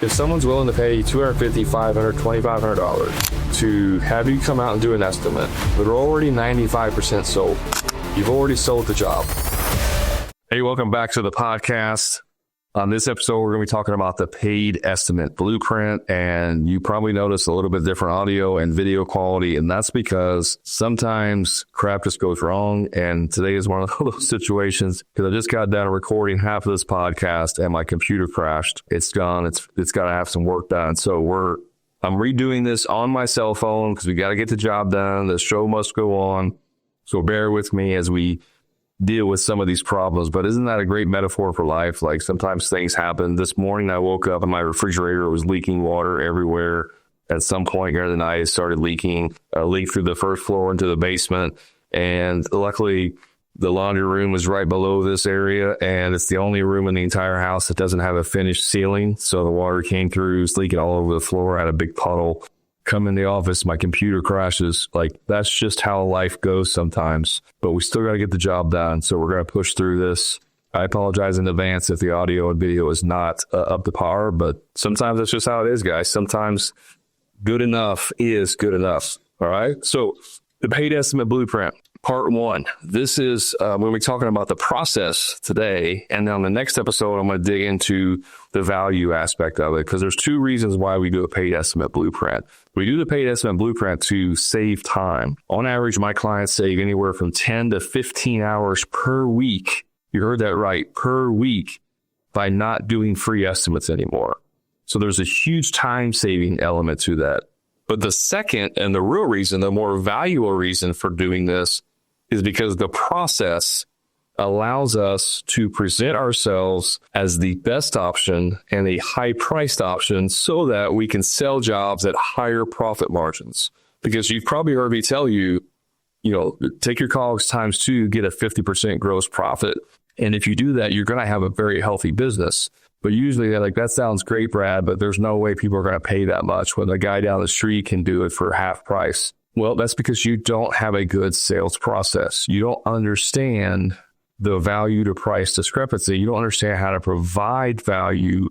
If someone's willing to pay $250, $500, $2,500 to have you come out and do an estimate, they're already 95% sold. You've already sold the job. Hey, welcome back to the podcast. On this episode, we're going to be talking about the paid estimate blueprint, and you probably noticed a little bit different audio and video quality, and that's because sometimes crap just goes wrong, and today is one of those situations because I just got done recording half of this podcast and my computer crashed. It's gone. It's got to have some work done. So I'm redoing this on my cell phone because we got to get the job done. The show must go on. So bear with me as we deal with some of these problems. But isn't that a great metaphor for life? Like sometimes things happen. This morning I woke up and my refrigerator was leaking water everywhere. At some point during the night it started leaking, a leak through the first floor into the basement. And luckily the laundry room is right below this area, and it's the only room in the entire house that doesn't have a finished ceiling. So the water came through, it's leaking all over the floor. I had a big puddle. Come in the office, my computer crashes. Like, that's just how life goes sometimes. But we still got to get the job done. So we're going to push through this. I apologize in advance if the audio and video is not up to par, but sometimes that's just how it is, guys. Sometimes good enough is good enough. All right. So the paid estimate blueprint, part one. This is when we're talking about the process today. And then on the next episode, I'm going to dig into the value aspect of it, because there's two reasons why we do a paid estimate blueprint. We do the paid estimate blueprint to save time. On average, my clients save anywhere from 10 to 15 hours per week. You heard that right, per week, by not doing free estimates anymore. So there's a huge time saving element to that. But the second and the real reason, the more valuable reason for doing this is because the process allows us to present ourselves as the best option and a high-priced option so that we can sell jobs at higher profit margins. Because you've probably heard me tell you, take your COGS times 2, get a 50% gross profit. And if you do that, you're going to have a very healthy business. But usually they're like, that sounds great, Brad, but there's no way people are going to pay that much when the guy down the street can do it for half price. Well, that's because you don't have a good sales process. You don't understand the value to price discrepancy. You don't understand how to provide value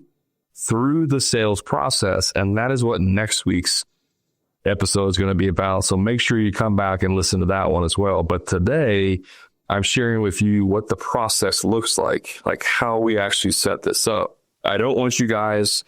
through the sales process. And that is what next week's episode is going to be about. So make sure you come back and listen to that one as well. But today I'm sharing with you what the process looks like how we actually set this up. I don't want you guys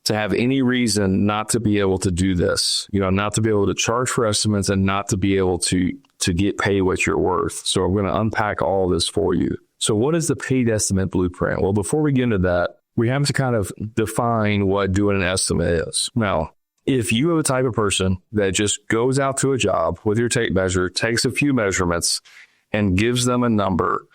to have any reason not to be able to do this, not to be able to charge for estimates and not to be able to get paid what you're worth. So I'm going to unpack all of this for you. So what is the paid estimate blueprint? Well, before we get into that, we have to kind of define what doing an estimate is. Now, if you are the type of person that just goes out to a job with your tape measure, takes a few measurements and gives them a number,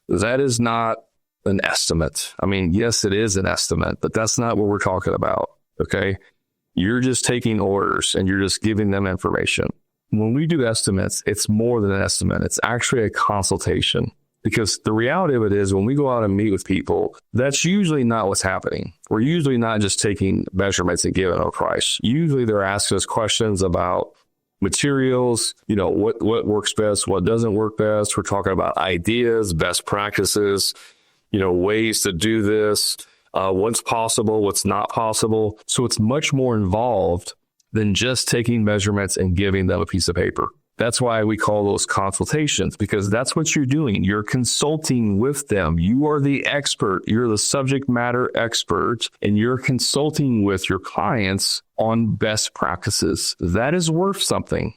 that is not an estimate. I mean, yes, it is an estimate, but that's not what we're talking about. Okay. You're just taking orders and you're just giving them information. When we do estimates, it's more than an estimate. It's actually a consultation, because the reality of it is when we go out and meet with people, that's usually not what's happening. We're usually not just taking measurements and giving a price. Usually they're asking us questions about materials, what works best, what doesn't work best. We're talking about ideas, best practices, ways to do this, what's possible, what's not possible. So it's much more involved than just taking measurements and giving them a piece of paper. That's why we call those consultations, because that's what you're doing. You're consulting with them. You are the expert. You're the subject matter expert, and you're consulting with your clients on best practices. That is worth something,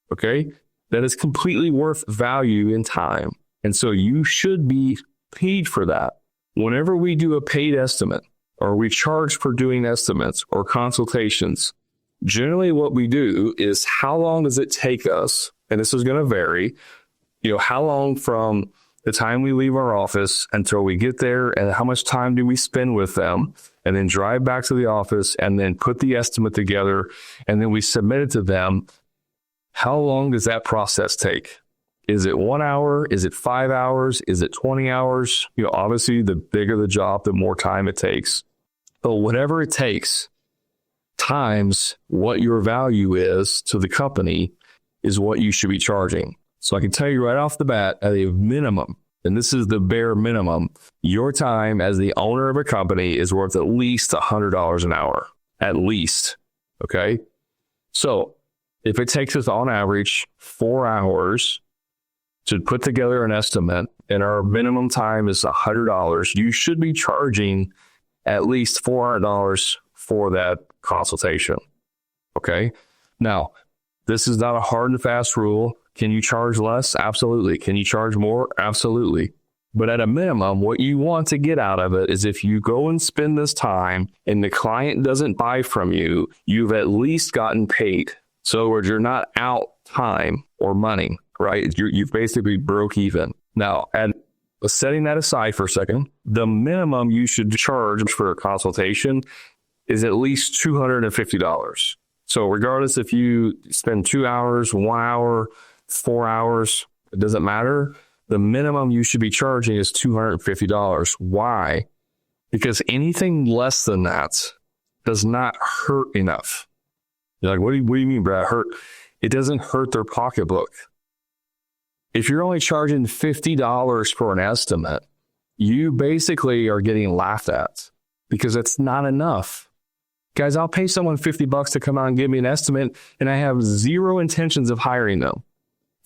okay? That is completely worth value in time. And so you should be paid for that. Whenever we do a paid estimate or we charge for doing estimates or consultations, generally what we do is how long does it take us, and this is going to vary, how long from the time we leave our office until we get there, and how much time do we spend with them, and then drive back to the office and then put the estimate together and then we submit it to them. How long does that process take? Is it 1 hour? Is it 5 hours? Is it 20 hours? Obviously, the bigger the job, the more time it takes. But whatever it takes, times what your value is to the company is what you should be charging. So I can tell you right off the bat, at a minimum, and this is the bare minimum, your time as the owner of a company is worth at least $100 an hour, at least. Okay. So if it takes us on average 4 hours to put together an estimate and our minimum time is $100, you should be charging at least $400 for that consultation. Okay. Now, this is not a hard and fast rule. Can you charge less? Absolutely. Can you charge more? Absolutely. But at a minimum, what you want to get out of it is if you go and spend this time and the client doesn't buy from you, you've at least gotten paid. So in other words, you're not out time or money, right? You've basically broke even. Now, and setting that aside for a second, the minimum you should charge for a consultation is at least $250. So regardless if you spend 2 hours, 1 hour, 4 hours, it doesn't matter. The minimum you should be charging is $250. Why? Because anything less than that does not hurt enough. You're like, what do you mean, Brad? Hurt? It doesn't hurt their pocketbook. If you're only charging $50 for an estimate, you basically are getting laughed at because it's not enough. Guys, I'll pay someone $50 to come out and give me an estimate, and I have zero intentions of hiring them.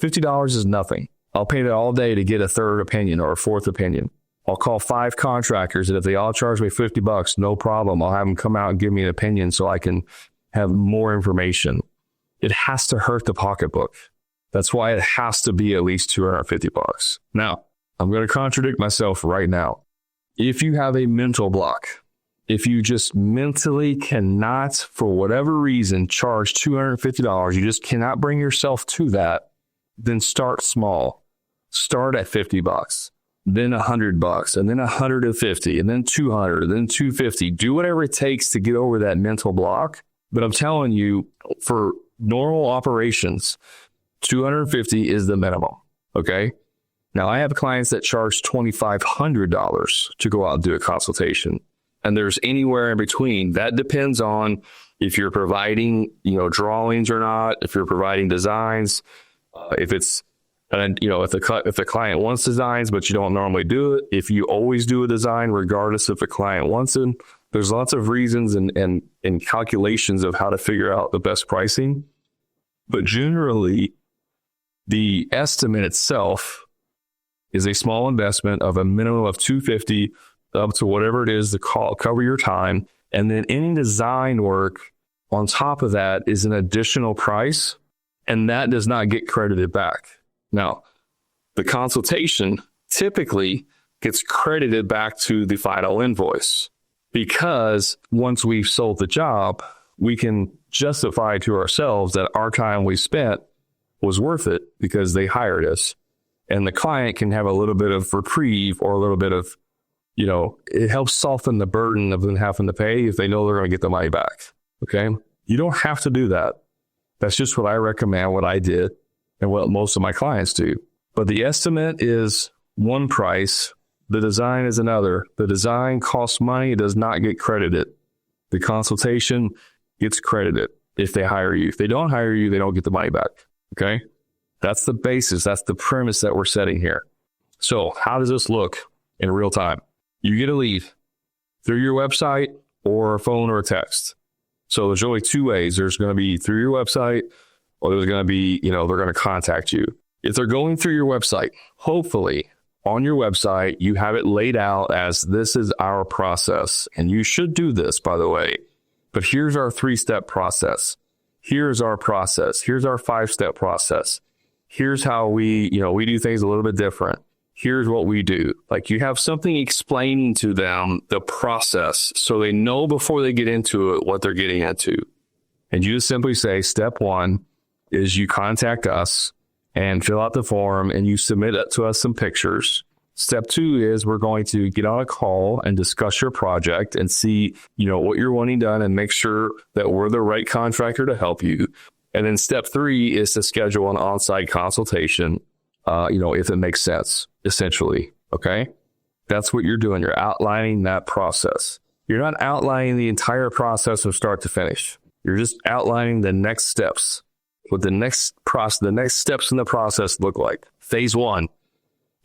$50 is nothing. I'll pay that all day to get a third opinion or a fourth opinion. I'll call 5 contractors, and if they all charge me $50, no problem. I'll have them come out and give me an opinion so I can have more information. It has to hurt the pocketbook. That's why it has to be at least $250. Now, I'm going to contradict myself right now. If you have a mental block, if you just mentally cannot, for whatever reason, charge $250, you just cannot bring yourself to that, then start small. Start at $50, then $100, and then $150, and then $200, then $250. Do whatever it takes to get over that mental block. But I'm telling you, for normal operations, $250 is the minimum. Okay. Now I have clients that charge $2,500 to go out and do a consultation. And there's anywhere in between. That depends on if you're providing, drawings or not, if you're providing designs, if it's, and if the client wants designs, but you don't normally do it, if you always do a design, regardless if the client wants it, there's lots of reasons and calculations of how to figure out the best pricing. But generally, the estimate itself is a small investment of a minimum of $250 up to whatever it is to cover your time. And then any design work on top of that is an additional price, and that does not get credited back. Now, the consultation typically gets credited back to the final invoice because once we've sold the job, we can justify to ourselves that our time we spent was worth it because they hired us. And the client can have a little bit of reprieve or a little bit of, it helps soften the burden of them having to pay if they know they're going to get the money back. Okay. You don't have to do that. That's just what I recommend, what I did, and what most of my clients do. But the estimate is one price. The design is another. The design costs money. It does not get credited. The consultation gets credited if they hire you. If they don't hire you, they don't get the money back. Okay. That's the basis. That's the premise that we're setting here. So how does this look in real time? You get a lead through your website or a phone or a text. So there's only 2 ways. There's going to be through your website, or there's going to be, they're going to contact you. If they're going through your website, hopefully on your website, you have it laid out as this is our process. And you should do this, by the way. But here's our 3-step process. Here's our process. Here's our 5-step process. Here's how we do things a little bit different. Here's what we do. Like you have something explaining to them the process so they know before they get into it what they're getting into. And you just simply say, step 1 is you contact us and fill out the form and you submit to us some pictures. Step 2 is we're going to get on a call and discuss your project and see, what you're wanting done and make sure that we're the right contractor to help you. And then step 3 is to schedule an on-site consultation, if it makes sense, essentially. Okay. That's what you're doing. You're outlining that process. You're not outlining the entire process from start to finish. You're just outlining the next steps, what the next steps in the process look like. Phase 1,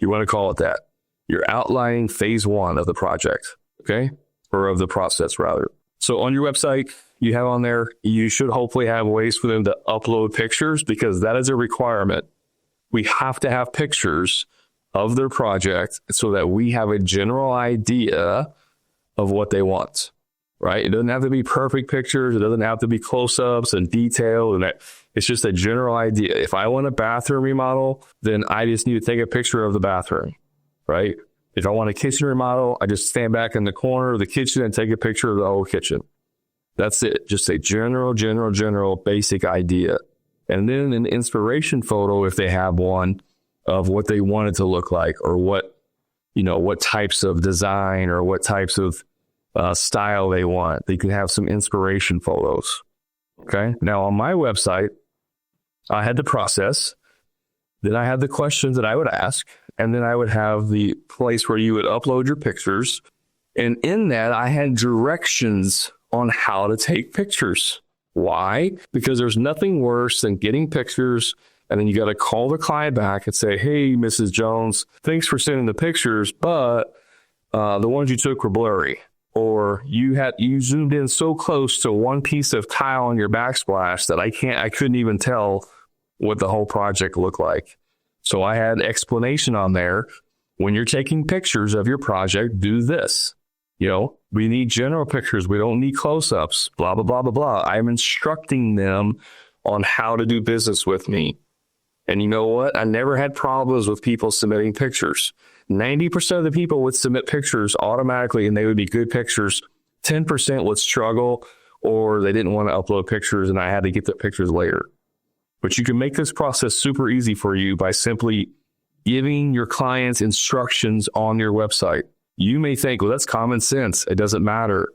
You want to call it that. You're outlining phase one of the project, okay? Or of the process, rather. So on your website, you have on there, you should hopefully have ways for them to upload pictures, because that is a requirement. We have to have pictures of their project so that we have a general idea of what they want, right? It doesn't have to be perfect pictures. It doesn't have to be close-ups and detail. And it's just a general idea. If I want a bathroom remodel, then I just need to take a picture of the bathroom, right? If I want a kitchen remodel, I just stand back in the corner of the kitchen and take a picture of the whole kitchen. That's it. Just a general basic idea. And then an inspiration photo, if they have one, of what they want it to look like, or what types of design or what types of style they want. They can have some inspiration photos. Okay. Now on my website, I had the process. Then I had the questions that I would ask. And then I would have the place where you would upload your pictures. And in that, I had directions on how to take pictures. Why? Because there's nothing worse than getting pictures and then you got to call the client back and say, hey, Mrs. Jones, thanks for sending the pictures, but the ones you took were blurry. Or you zoomed in so close to one piece of tile on your backsplash that I couldn't even tell what the whole project looked like. So I had explanation on there. When you're taking pictures of your project, do this. We need general pictures. We don't need close-ups, blah, blah, blah, blah, blah. I'm instructing them on how to do business with me. And you know what? I never had problems with people submitting pictures. 90% of the people would submit pictures automatically, and they would be good pictures. 10% would struggle, or they didn't want to upload pictures, and I had to get the pictures later. But you can make this process super easy for you by simply giving your clients instructions on your website. You may think, well, that's common sense. It doesn't matter.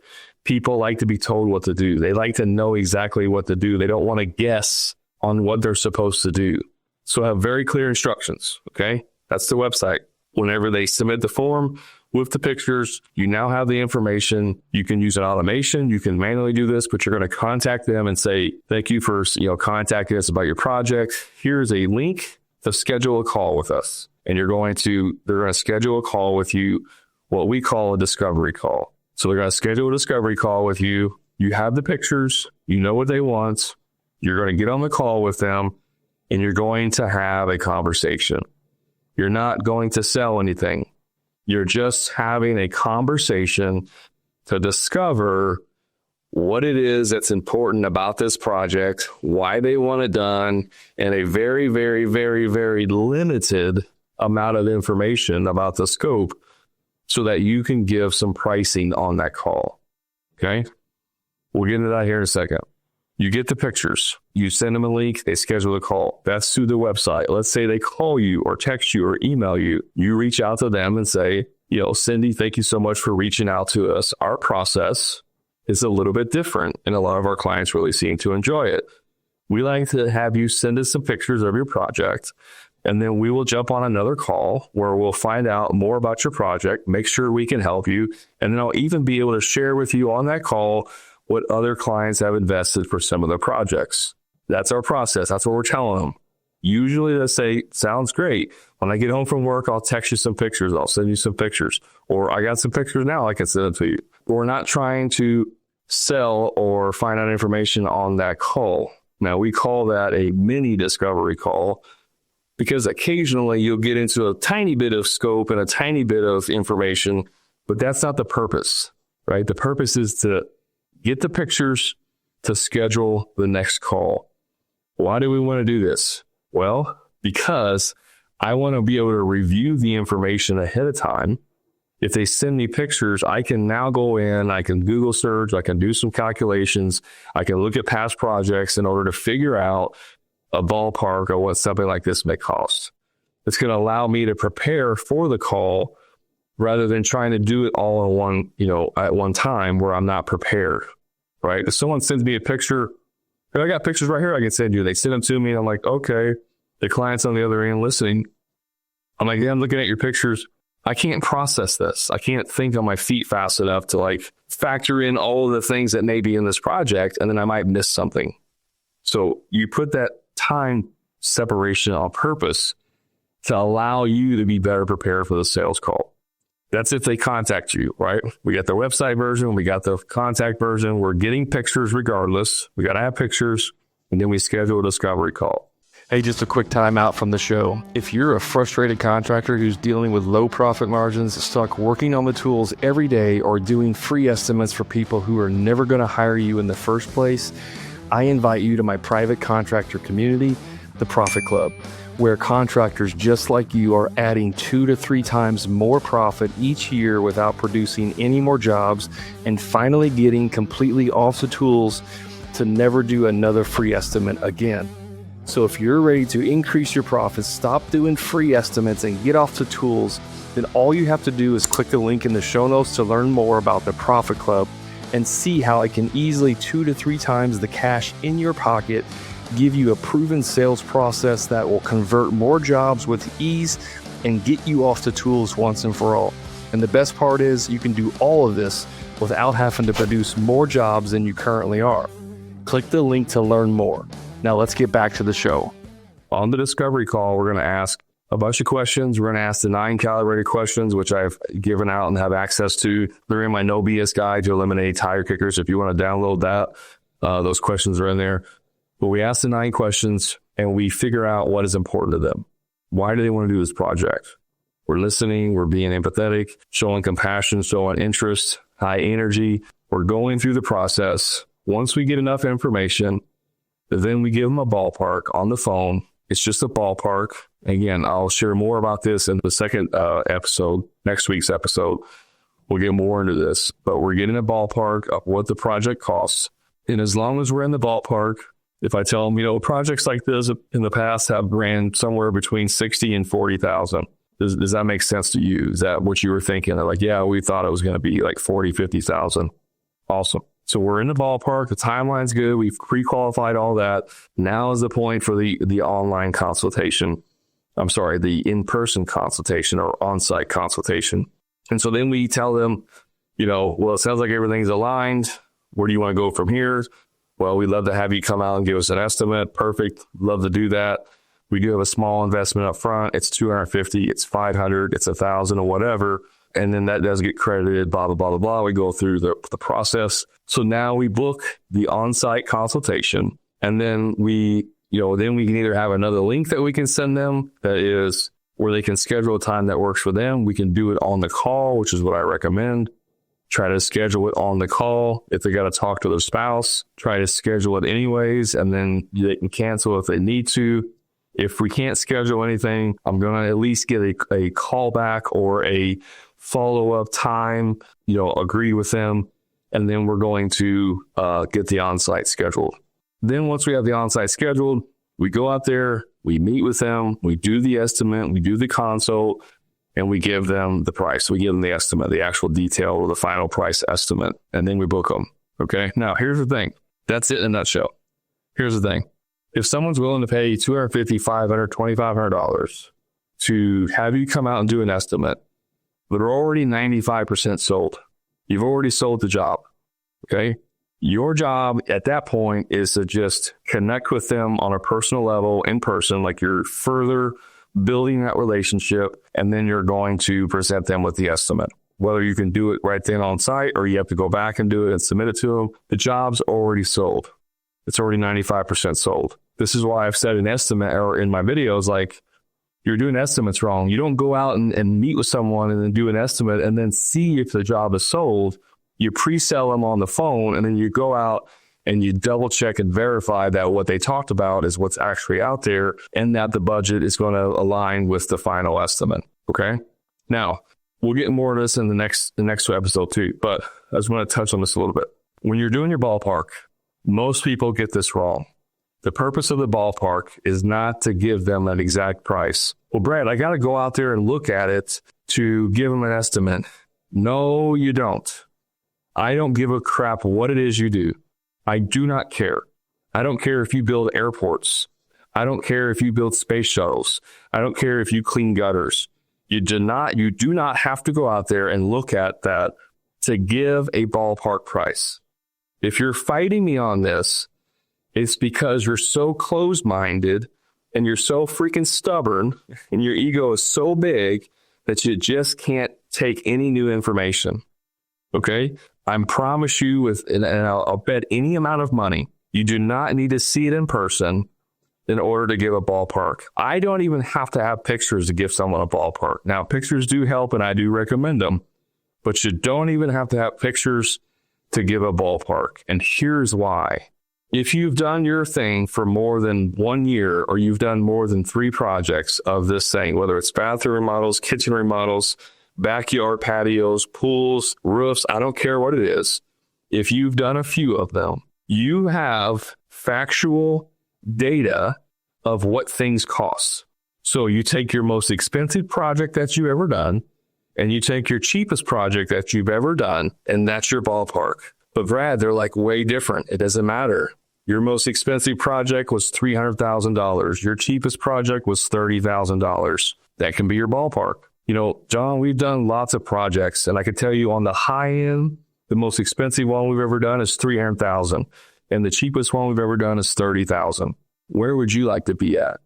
People like to be told what to do. They like to know exactly what to do. They don't want to guess on what they're supposed to do. So have very clear instructions, okay? That's the website. Whenever they submit the form with the pictures, you now have the information. You can use an automation. You can manually do this, but you're going to contact them and say, thank you for contacting us about your project. Here's a link to schedule a call with us. And they're going to schedule a call with you, what we call a discovery call. So they're going to schedule a discovery call with you. You have the pictures. You know what they want. You're going to get on the call with them, and you're going to have a conversation. You're not going to sell anything. You're just having a conversation to discover what it is that's important about this project, why they want it done, and a very, very, very, very limited amount of information about the scope so that you can give some pricing on that call. Okay? We'll get into that here in a second. You get the pictures. You send them a link. They schedule a call. That's through the website. Let's say they call you or text you or email you. You reach out to them and say, Cindy, thank you so much for reaching out to us. Our process is a little bit different, and a lot of our clients really seem to enjoy it. We like to have you send us some pictures of your project, and then we will jump on another call where we'll find out more about your project, make sure we can help you, and then I'll even be able to share with you on that call what other clients have invested for some of their projects. That's our process. That's what we're telling them. Usually they say, sounds great. When I get home from work, I'll text you some pictures. I'll send you some pictures. Or I got some pictures now, I can send them to you. We're not trying to sell or find out information on that call. Now, we call that a mini discovery call because occasionally you'll get into a tiny bit of scope and a tiny bit of information, but that's not the purpose, right? The purpose is to get the pictures to schedule the next call. Why do we want to do this? Well, because I want to be able to review the information ahead of time. If they send me pictures, I can now go in, I can Google search, I can do some calculations, I can look at past projects in order to figure out a ballpark of what something like this may cost. It's going to allow me to prepare for the call rather than trying to do it all in one, at one time where I'm not prepared, right? If someone sends me a picture, I got pictures right here I can send you. They send them to me and I'm like, okay, the client's on the other end listening. I'm like, yeah, I'm looking at your pictures. I can't process this. I can't think on my feet fast enough to factor in all of the things that may be in this project, and then I might miss something. So you put that time separation on purpose to allow you to be better prepared for the sales call. That's if they contact you, right? We got the website version. We got the contact version. We're getting pictures regardless. We got to have pictures. And then we schedule a discovery call. Hey, just a quick time out from the show. If you're a frustrated contractor who's dealing with low profit margins, stuck working on the tools every day, or doing free estimates for people who are never going to hire you in the first place, I invite you to my private contractor community, the Profit Club, where contractors just like you are adding 2 to 3 times more profit each year without producing any more jobs, and finally getting completely off the tools to never do another free estimate again. So if you're ready to increase your profits, stop doing free estimates, and get off the tools, then all you have to do is click the link in the show notes to learn more about the Profit Club and see how it can easily 2 to 3 times the cash in your pocket, give you a proven sales process that will convert more jobs with ease and get you off the tools once and for all. And the best part is you can do all of this without having to produce more jobs than you currently are. Click the link to learn more. Now let's get back to the show. On the discovery call, we're going to ask a bunch of questions. We're going to ask the 9 calibrated questions, which I've given out and have access to. They're in my No BS guide to eliminate tire kickers. If you want to download that, those questions are in there. But we ask the 9 questions and we figure out what is important to them. Why do they want to do this project? We're listening. We're being empathetic, showing compassion, showing interest, high energy. We're going through the process. Once we get enough information, then we give them a ballpark on the phone. It's just a ballpark. Again, I'll share more about this in the second episode, next week's episode. We'll get more into this, but we're getting a ballpark of what the project costs. And as long as we're in the ballpark, if I tell them, projects like this in the past have ran somewhere between 60 and 40,000. Does that make sense to you? Is that what you were thinking? They're like, yeah, we thought it was going to be like 40, 50,000. Awesome. So we're in the ballpark. The timeline's good. We've pre-qualified all that. Now is the point for the online consultation. I'm sorry, the in-person consultation or on-site consultation. And so then we tell them, well, it sounds like everything's aligned. Where do you want to go from here? Well, we'd love to have you come out and give us an estimate. Perfect. Love to do that. We do have a small investment up front. It's $250, it's $500, it's $1,000 or whatever. And then that does get credited, blah, blah, blah, blah, blah. We go through the process. So now we book the on-site consultation, and then we can either have another link that we can send them that is where they can schedule a time that works for them. We can do it on the call, which is what I recommend. Try to schedule it on the call. If they got to talk to their spouse, try to schedule it anyways, and then they can cancel if they need to. If we can't schedule anything, I'm going to at least get a call back or a follow-up time, agree with them, and then we're going to get the on-site scheduled. Then once we have the on-site scheduled, we go out there, we meet with them, we do the estimate, we do the consult, and we give them the price. We give them the estimate, the actual detail or the final price estimate, and then we book them. Okay? Now, here's the thing. That's it in a nutshell. Here's the thing. If someone's willing to pay $250, $500, $2,500 to have you come out and do an estimate, they're already 95% sold. You've already sold the job. Okay? Your job at that point is to just connect with them on a personal level in person, like you're further building that relationship, and then you're going to present them with the estimate. Whether you can do it right then on site or you have to go back and do it and submit it to them, the job's already sold. It's already 95% sold. This is why I've said an estimate or in my videos, like, you're doing estimates wrong. You don't go out and meet with someone and then do an estimate and then see if the job is sold. You pre-sell them on the phone, and then you go out and you double check and verify that what they talked about is what's actually out there and that the budget is going to align with the final estimate. Okay. Now, we'll get more of this in the next episode too, but I just want to touch on this a little bit. When you're doing your ballpark, most people get this wrong. The purpose of the ballpark is not to give them that exact price. Well, Brad, I got to go out there and look at it to give them an estimate. No, you don't. I don't give a crap what it is you do. I do not care. I don't care if you build airports. I don't care if you build space shuttles. I don't care if you clean gutters. You do not have to go out there and look at that to give a ballpark price. If you're fighting me on this, it's because you're so closed-minded and you're so freaking stubborn and your ego is so big that you just can't take any new information. Okay? I promise you and I'll bet any amount of money, you do not need to see it in person in order to give a ballpark. I don't even have to have pictures to give someone a ballpark. Now, pictures do help and I do recommend them, but you don't even have to have pictures to give a ballpark. And here's why. If you've done your thing for more than 1 year, or you've done more than 3 projects of this thing, whether it's bathroom remodels, kitchen remodels, backyard patios, pools, roofs, I don't care what it is. If you've done a few of them, you have factual data of what things cost. So you take your most expensive project that you've ever done, and you take your cheapest project that you've ever done, and that's your ballpark. But Brad, they're like way different. It doesn't matter. Your most expensive project was $300,000. Your cheapest project was $30,000. That can be your ballpark. You know, John, we've done lots of projects, and I can tell you on the high end, the most expensive one we've ever done is $300,000, and the cheapest one we've ever done is $30,000. Where would you like to be at?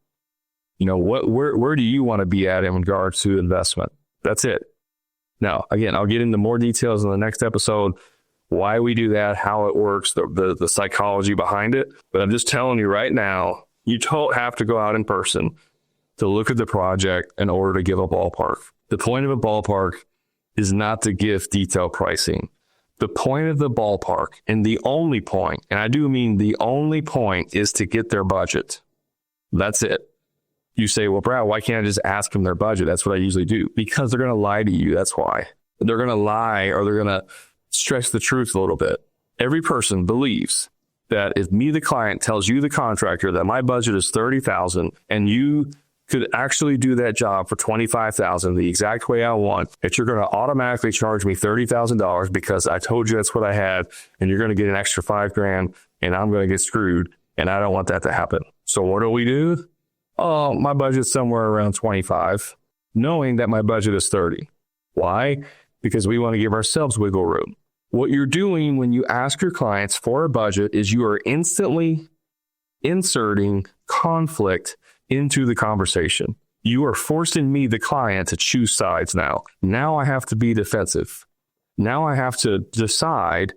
You know, where do you want to be at in regards to investment? That's it. Now, again, I'll get into more details in the next episode, why we do that, how it works, the psychology behind it. But I'm just telling you right now, you don't have to go out in person to look at the project in order to give a ballpark. The point of a ballpark is not to give detailed pricing. The point of the ballpark, and the only point, and I do mean the only point, is to get their budget. That's it. You say, well, Brad, why can't I just ask them their budget? That's what I usually do. Because they're going to lie to you. That's why. They're going to lie, or they're going to stretch the truth a little bit. Every person believes that if me, the client, tells you, the contractor, that my budget is $30,000 and you could actually do that job for $25,000 the exact way I want, that you're going to automatically charge me $30,000 because I told you that's what I had, and you're going to get an extra $5,000 and I'm going to get screwed, and I don't want that to happen. So what do? Oh, my budget's somewhere around 25, knowing that my budget is 30. Why? Because we want to give ourselves wiggle room. What you're doing when you ask your clients for a budget is you are instantly inserting conflict into the conversation. You are forcing me, the client, to choose sides now. Now I have to be defensive. Now I have to decide,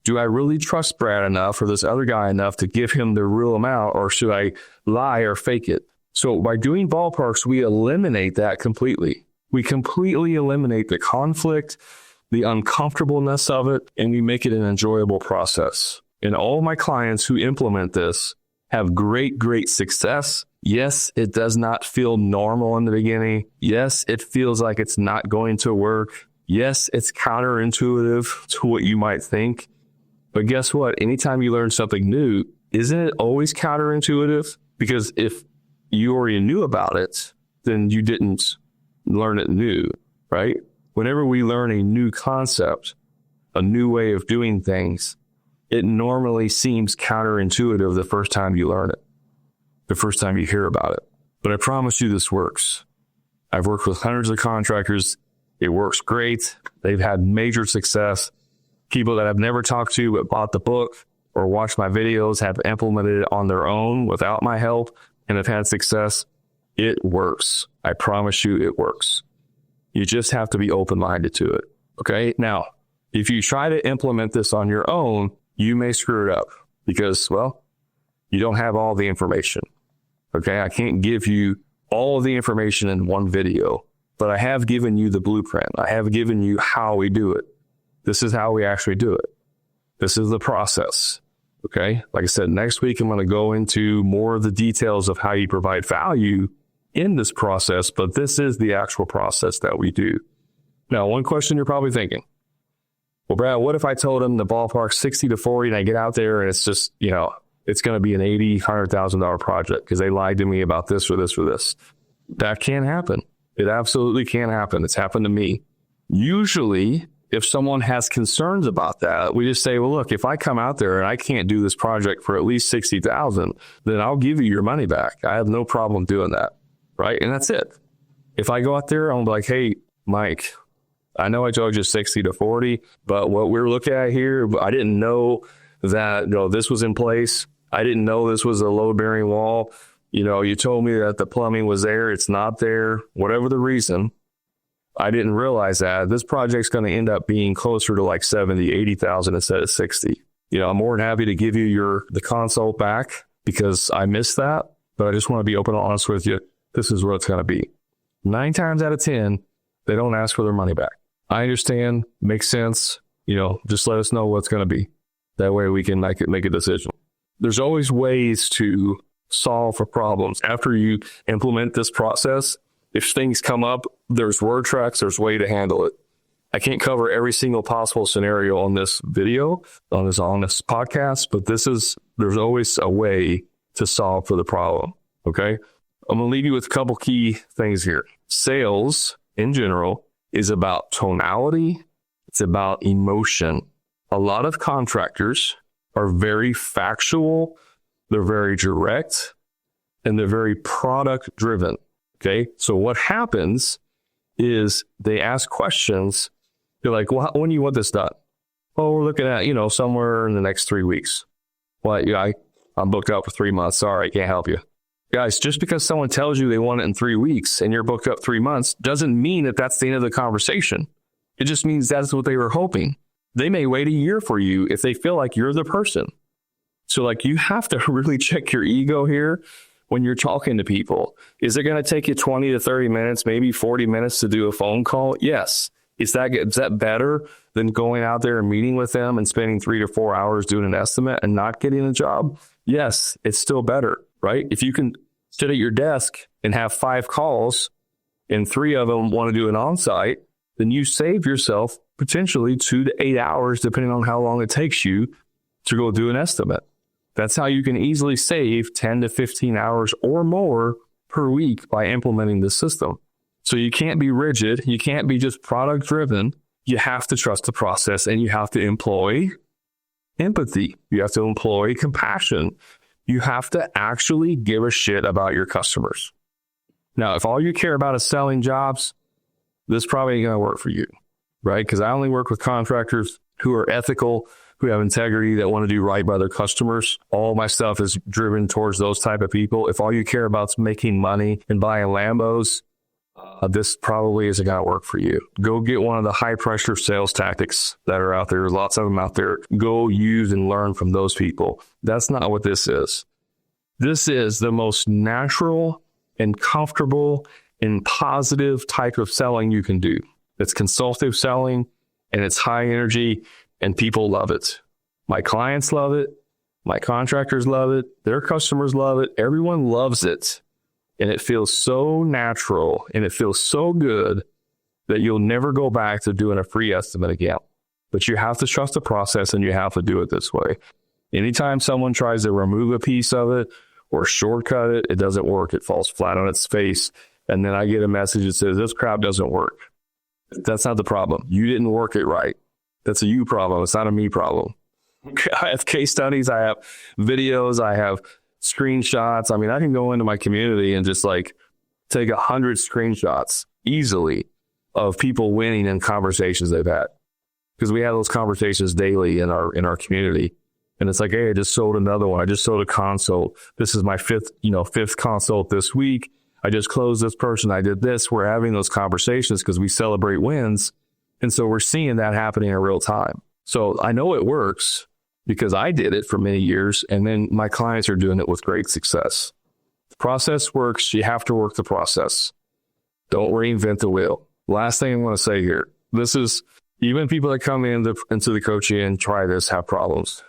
do I really trust Brad enough or this other guy enough to give him the real amount, or should I lie or fake it? So by doing ballparks, we eliminate that completely. We completely eliminate the conflict, the uncomfortableness of it, and we make it an enjoyable process. And all my clients who implement this have great success. Yes, it does not feel normal in the beginning. Yes, it feels like it's not going to work. Yes, it's counterintuitive to what you might think. But guess what? Anytime you learn something new, isn't it always counterintuitive? Because if you already knew about it, then you didn't learn it new, right? Whenever we learn a new concept, a new way of doing things, it normally seems counterintuitive the first time you learn it, the first time you hear about it. But I promise you this works. I've worked with hundreds of contractors. It works great. They've had major success. People that I've never talked to but bought the book or watched my videos have implemented it on their own without my help and have had success. It works. I promise you it works. You just have to be open-minded to it. Okay? Now, if you try to implement this on your own, you may screw it up because, well, you don't have all the information. Okay? I can't give you all of the information in one video, but I have given you the blueprint. I have given you how we do it. This is how we actually do it. This is the process. Okay? Like I said, next week I'm going to go into more of the details of how you provide value in this process, but this is the actual process that we do. Now, one question you're probably thinking, well, Brad, what if I told him the ballpark 60 to 40 and I get out there and it's just, it's going to be an $80,000, $100,000 project because they lied to me about this or this or this? That can happen. It absolutely can happen. It's happened to me. Usually, if someone has concerns about that, we just say, well, look, if I come out there and I can't do this project for at least $60,000, then I'll give you your money back. I have no problem doing that. Right? And that's it. If I go out there, I'm like, hey, Mike, I know I told you 60 to 40, but what we're looking at here, I didn't know that this was in place. I didn't know this was a load-bearing wall. You told me that the plumbing was there. It's not there. Whatever the reason, I didn't realize that. This project's going to end up being closer to like 70, 80,000 instead of 60. I'm more than happy to give you the consult back because I missed that. But I just want to be open and honest with you. This is what it's going to be. 9 times out of 10, they don't ask for their money back. I understand. Makes sense. Just let us know what's going to be. That way we can make a decision. There's always ways to solve for problems. After you implement this process, if things come up, there's word tracks, there's a way to handle it. I can't cover every single possible scenario on this video, on this podcast, but there's always a way to solve for the problem. Okay. I'm going to leave you with a couple key things here. Sales in general is about tonality. It's about emotion. A lot of contractors are very factual. They're very direct and they're very product driven. Okay. So what happens is they ask questions. They're like, well, when do you want this done? Well, we're looking at, somewhere in the next 3 weeks. Well, I'm booked out for 3 months. Sorry, I can't help you. Guys, just because someone tells you they want it in 3 weeks and you're booked up 3 months doesn't mean that that's the end of the conversation. It just means that's what they were hoping. They may wait a year for you if they feel like you're the person. So you have to really check your ego here when you're talking to people. Is it going to take you 20 to 30 minutes, maybe 40 minutes to do a phone call? Yes. Is that better than going out there and meeting with them and spending 3 to 4 hours doing an estimate and not getting a job? Yes, it's still better, right? If you can sit at your desk and have 5 calls and 3 of them want to do an on-site, then you save yourself potentially 2 to 8 hours, depending on how long it takes you to go do an estimate. That's how you can easily save 10 to 15 hours or more per week by implementing this system. So you can't be rigid. You can't be just product driven. You have to trust the process and you have to employ empathy. You have to employ compassion. You have to actually give a shit about your customers. Now, if all you care about is selling jobs, this probably ain't going to work for you, right? Because I only work with contractors who are ethical, who have integrity, that want to do right by their customers. All my stuff is driven towards those type of people. If all you care about is making money and buying Lambos, this probably isn't going to work for you. Go get one of the high pressure sales tactics that are out there. There's lots of them out there. Go use and learn from those people. That's not what this is. This is the most natural and comfortable and positive type of selling you can do. It's consultative selling and it's high energy and people love it. My clients love it. My contractors love it. Their customers love it. Everyone loves it. And it feels so natural and it feels so good that you'll never go back to doing a free estimate again. But you have to trust the process and you have to do it this way. Anytime someone tries to remove a piece of it or shortcut it, it doesn't work. It falls flat on its face. And then I get a message that says, this crap doesn't work. That's not the problem. You didn't work it right. That's a you problem. It's not a me problem. I have case studies. I have videos. I have screenshots. I mean, I can go into my community and just take 100 screenshots easily of people winning in conversations they've had. Because we have those conversations daily in our community. And it's like, hey, I just sold another one. I just sold a consult. This is my fifth consult this week. I just closed this person. I did this. We're having those conversations because we celebrate wins. And so we're seeing that happening in real time. So I know it works because I did it for many years. And then my clients are doing it with great success. The process works. You have to work the process. Don't reinvent the wheel. Last thing I want to say here. This is even people that come into the coaching and try this have problems.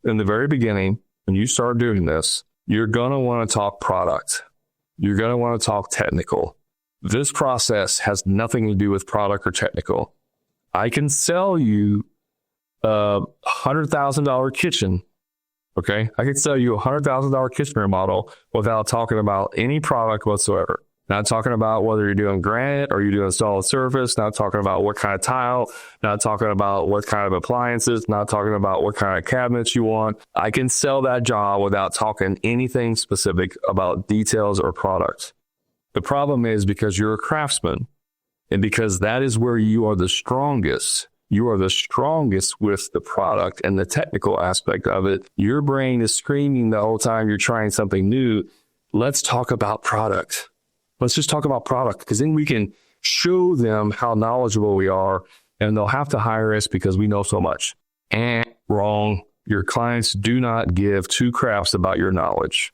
In the very beginning, when you start doing this, you're going to want to talk product. You're going to want to talk technical. This process has nothing to do with product or technical. I can sell you a $100,000 kitchen. Okay. I can sell you a $100,000 kitchen remodel without talking about any product whatsoever. Not talking about whether you're doing granite or you're doing solid surface, not talking about what kind of tile, not talking about what kind of appliances, not talking about what kind of cabinets you want. I can sell that job without talking anything specific about details or products. The problem is because you're a craftsman and because that is where you are the strongest. You are the strongest with the product and the technical aspect of it. Your brain is screaming the whole time you're trying something new. let's talk about product. Let's just talk about product, because then we can show them how knowledgeable we are, and they'll have to hire us because we know so much. And wrong. Your clients do not give two craps about your knowledge,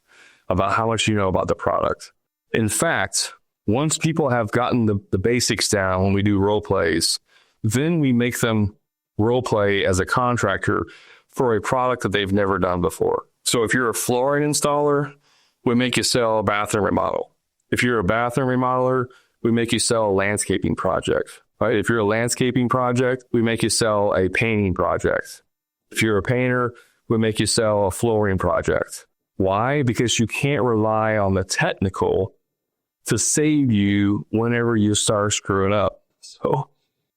about how much you know about the product. In fact, once people have gotten the basics down, when we do role plays, then we make them role play as a contractor for a product that they've never done before. So if you're a flooring installer, we make you sell a bathroom remodel. If you're a bathroom remodeler, we make you sell a landscaping project, right? If you're a landscaping project, we make you sell a painting project. If you're a painter, we make you sell a flooring project. Why? Because you can't rely on the technical to save you whenever you start screwing up. So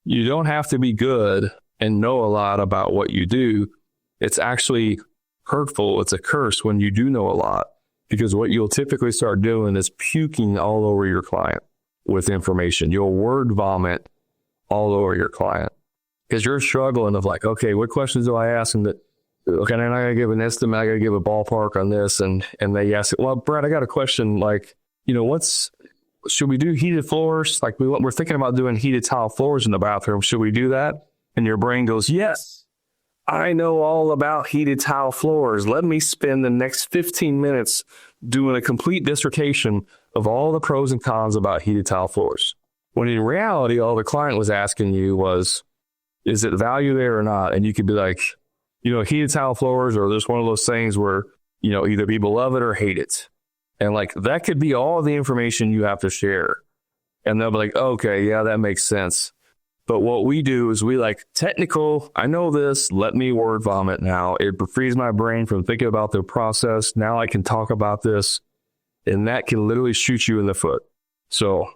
you don't have to be good and know a lot about what you do. It's actually hurtful. It's a curse when you do know a lot, because what you'll typically start doing is puking all over your client with information. You'll word vomit all over your client because you're struggling of like, okay, what questions do I ask them that, okay, then I gotta give an estimate, I gotta give a ballpark on this. And they ask, well, Brad, I got a question, like, should we do heated floors? Like we're thinking about doing heated tile floors in the bathroom. Should we do that? And your brain goes, yes, I know all about heated tile floors. Let me spend the next 15 minutes doing a complete dissertation of all the pros and cons about heated tile floors. When in reality, all the client was asking you was, is it value there or not? And you could be like, heated tile floors are just one of those things where, either people love it or hate it. And like, that could be all the information you have to share. And they'll be like, okay, yeah, that makes sense. But what we do is we like technical, I know this, let me word vomit now. It frees my brain from thinking about the process. Now I can talk about this, and that can literally shoot you in the foot. So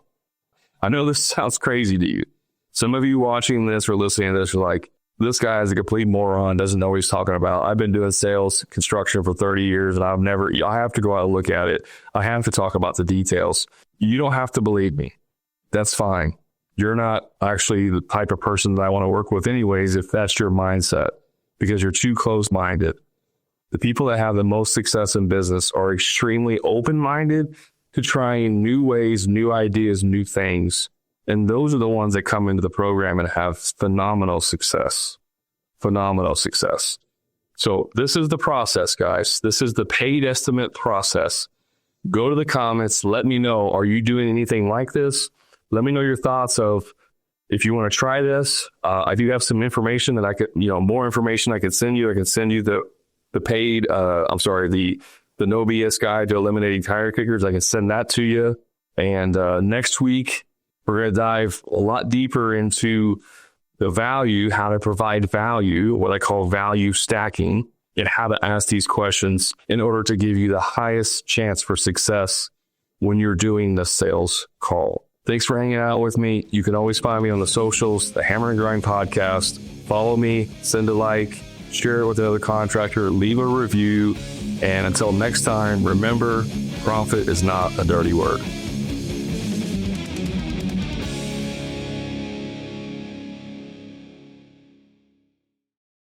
I know this sounds crazy to you. Some of you watching this or listening to this are like, this guy is a complete moron, doesn't know what he's talking about. I've been doing sales, construction for 30 years, and I have to go out and look at it. I have to talk about the details. You don't have to believe me. That's fine. You're not actually the type of person that I want to work with anyways, if that's your mindset, because you're too close-minded. The people that have the most success in business are extremely open-minded to trying new ways, new ideas, new things. And those are the ones that come into the program and have phenomenal success. Phenomenal success. So this is the process, guys. This is the paid estimate process. Go to the comments. Let me know, are you doing anything like this? Let me know your thoughts of if you want to try this. I do have some information that I could, more information I could send you. I can send you the paid, the no BS guide to eliminating tire kickers. I can send that to you. And next week, we're going to dive a lot deeper into the value, how to provide value, what I call value stacking, and how to ask these questions in order to give you the highest chance for success when you're doing the sales call. Thanks for hanging out with me. You can always find me on the socials, the Hammer and Grind podcast. Follow me, send a like, share it with another contractor, leave a review. And until next time, remember, profit is not a dirty word.